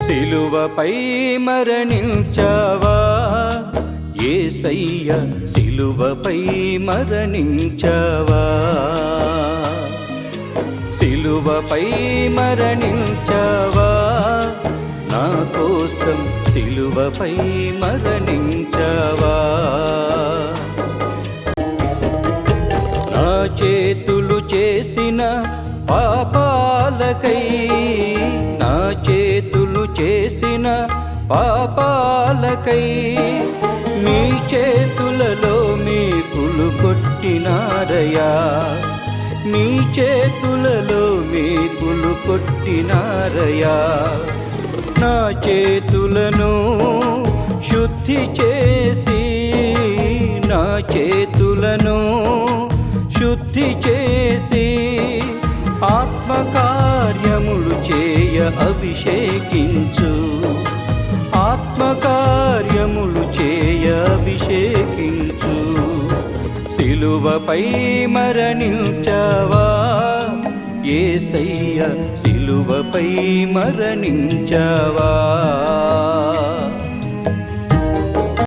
సిలువపై మరణించావా యేసయ్య, సిలువపై మరణించావా, సిలువపై మరణించావా, నా కోసం సిలువపై మరణించావా. నా చేతులు చేసిన పాపాలకై, నా చేతులు చేసిన పాపాలకై నీ చేతులలో మేకులు కొట్టినారయా, నీ చేతులలో మేకులు కొట్టినారయా. నా చేతులను శుద్ధి చేసి, నా చేతులను శుద్ధి చేసి ఆత్మకార్యములు చేయ అభిషేకించు, ఆత్మకార్యములు చేయ అభిషేకించు. సిలువపై మరణించావా యేసయ్య, సిలువపై మరణించావా.